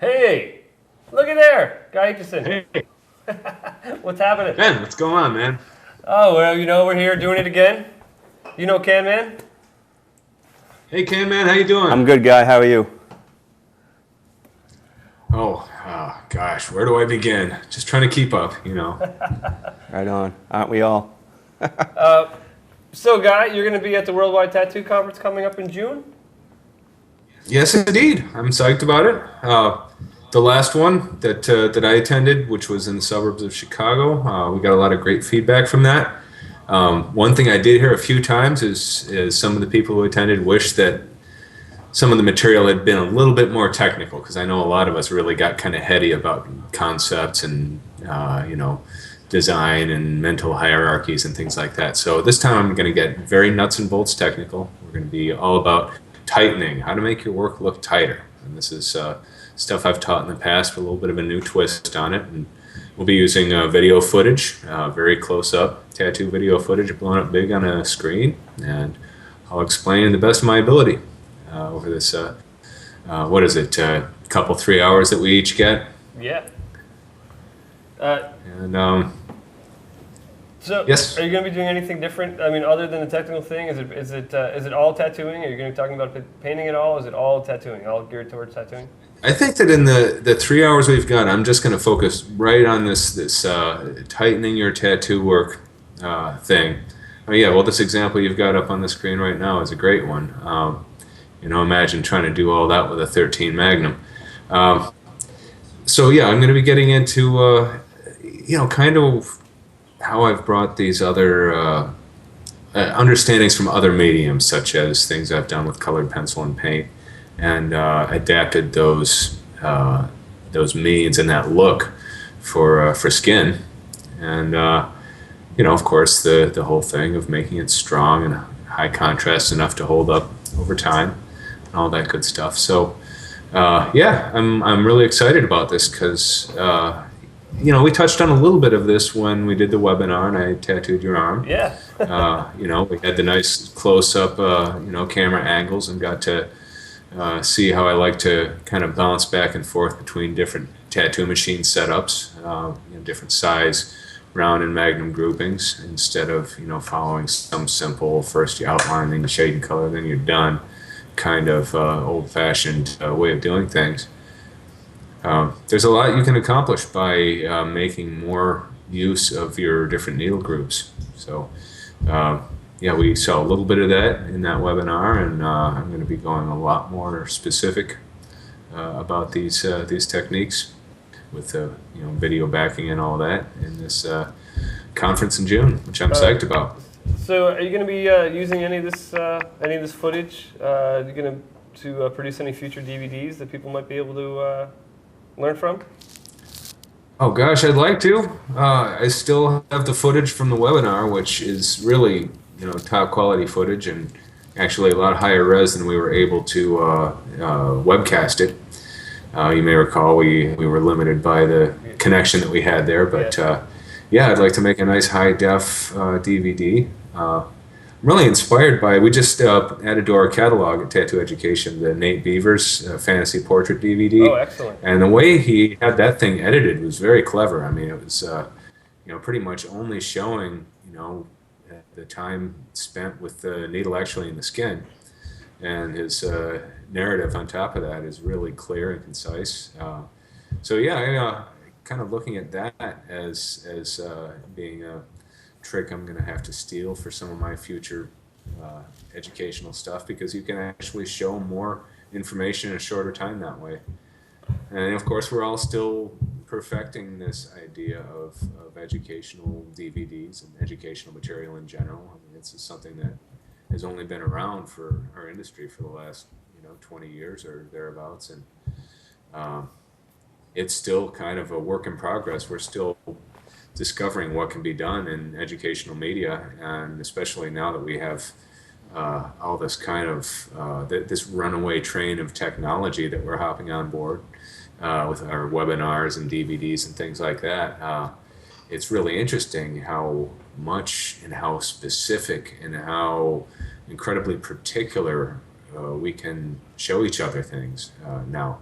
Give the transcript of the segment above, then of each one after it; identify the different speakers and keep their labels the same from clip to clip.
Speaker 1: Hey, look at there, Guy Aitchison.
Speaker 2: Hey,
Speaker 1: What's happening?
Speaker 2: Ben, what's going on, man?
Speaker 1: Oh, well, we're here doing it again. You know Can Man?
Speaker 2: Hey, Ken, man, how you
Speaker 3: I'm
Speaker 2: doing?
Speaker 3: good, Guy. How are you?
Speaker 2: Gosh, where do I begin? Just trying to keep up.
Speaker 3: Right on. Aren't we all?
Speaker 1: So, Guy, you're going to be at the Worldwide Tattoo Conference coming up in June?
Speaker 2: Yes, indeed. I'm psyched about it. The last one that I attended, which was in the suburbs of Chicago, we got a lot of great feedback from that. One thing I did hear a few times is some of the people who attended wished that some of the material had been a little bit more technical, because I know a lot of us really got kind of heady about concepts and design and mental hierarchies and things like that. So this time I'm going to get very nuts and bolts technical. We're going to be all about tightening, how to make your work look tighter. And this is stuff I've taught in the past with a little bit of a new twist on it. And we'll be using video footage, very close up tattoo video footage blown up big on a screen. And I'll explain the best of my ability over this, what is it, couple, 3 hours that we each get.
Speaker 1: Yeah. Uh,
Speaker 2: And
Speaker 1: so,
Speaker 2: yes.
Speaker 1: are you going to be doing anything different? I mean, other than the technical thing, is it all tattooing? Are you going to be talking about painting at all? Is it all tattooing, all geared towards tattooing?
Speaker 2: I think that in the 3 hours we've got, I'm just going to focus right on this tightening your tattoo work thing. Oh yeah, well, this example you've got up on the screen right now is a great one. Imagine trying to do all that with a 13 Magnum. So yeah, I'm going to be getting into kind of how I've brought these other understandings from other mediums, such as things I've done with colored pencil and paint, and adapted those means and that look for skin, and of course the whole thing of making it strong and high contrast enough to hold up over time, and all that good stuff. So yeah, I'm really excited about this because we touched on a little bit of this when we did the webinar and I tattooed your arm.
Speaker 1: Yeah.
Speaker 2: We had the nice close-up, camera angles, and got to see how I like to kind of bounce back and forth between different tattoo machine setups, different size round and magnum groupings, instead of following some simple first you outline, then you shade and color, then you're done kind of old-fashioned way of doing things. There's a lot you can accomplish by making more use of your different needle groups. So yeah, we saw a little bit of that in that webinar, and I'm going to be going a lot more specific about these techniques with video backing and all that in this conference in June, which I'm psyched about.
Speaker 1: So, are you going to be using any of this footage? Are you going to produce any future DVDs that people might be able to learn from?
Speaker 2: Oh gosh, I'd like to. I still have the footage from the webinar, which is really top quality footage, and actually a lot higher res than we were able to webcast it. You may recall we were limited by the connection that we had there, but yeah, I'd like to make a nice high def DVD. I'm really inspired by, we just added to our catalog at Tattoo Education the Nate Beavers Fantasy Portrait DVD.
Speaker 1: Oh, excellent.
Speaker 2: And the way he had that thing edited was very clever. I mean, it was pretty much only showing the time spent with the needle actually in the skin, and his narrative on top of that is really clear and concise. So yeah, kind of looking at that as being a trick I'm going to have to steal for some of my future educational stuff, because you can actually show more information in a shorter time that way. And of course, we're all still perfecting this idea of educational DVDs and educational material in general. I mean, this is something that has only been around for our industry for the last 20 years or thereabouts, and it's still kind of a work in progress. We're still discovering what can be done in educational media, and especially now that we have all this kind of this runaway train of technology that we're hopping on board with our webinars and DVDs and things like that. It's really interesting how much and how specific and how incredibly particular we can show each other things now.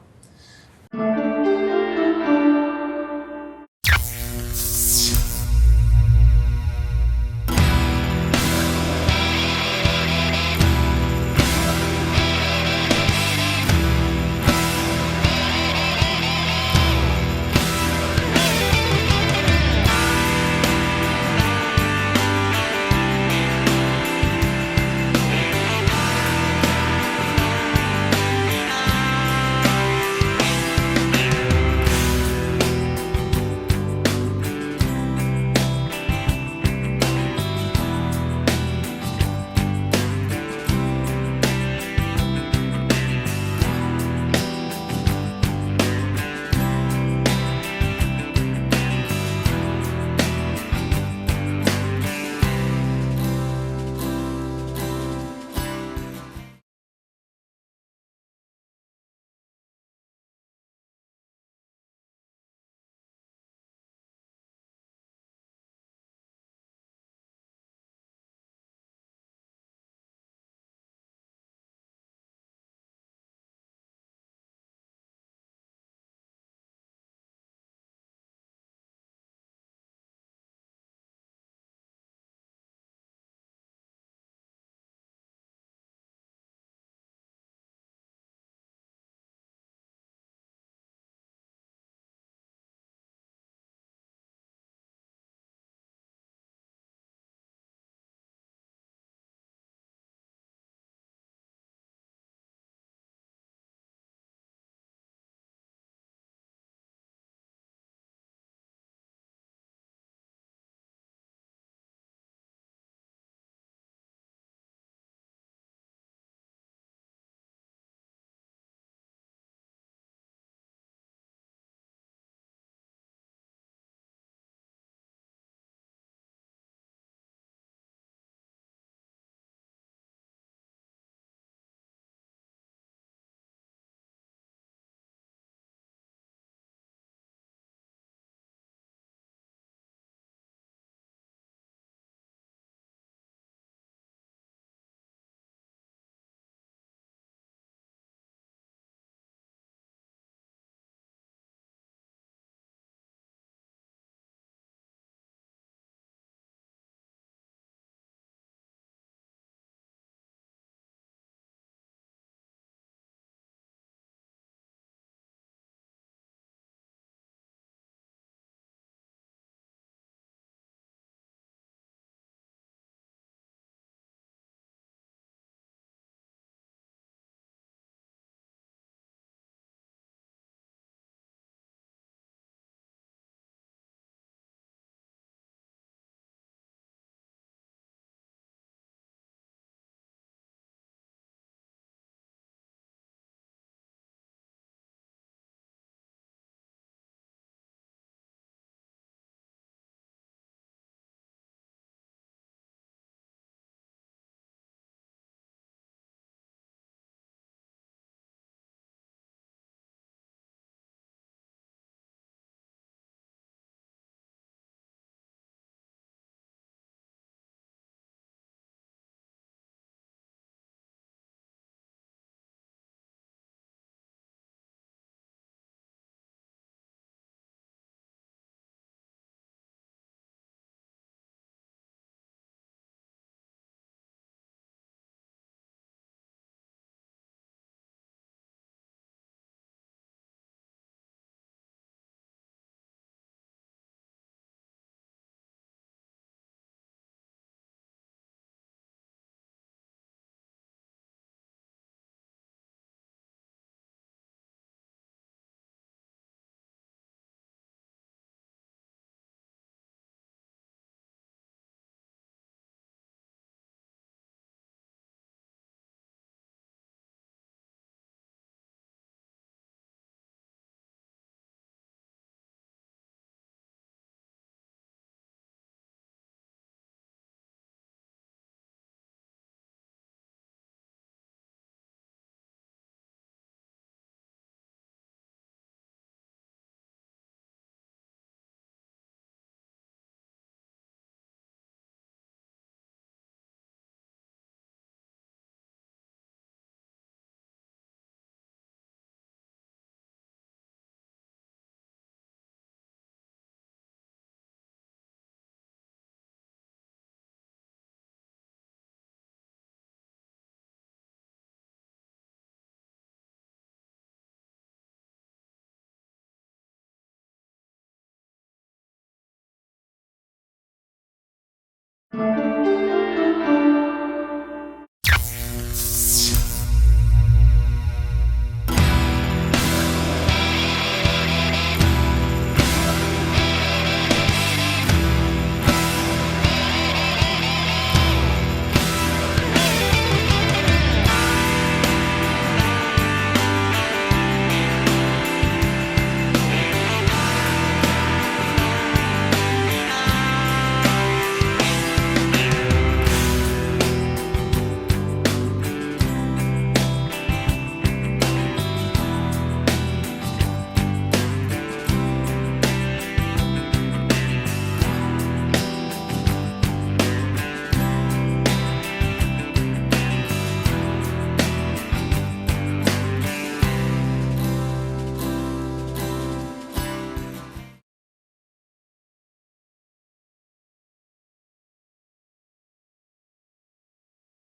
Speaker 1: you.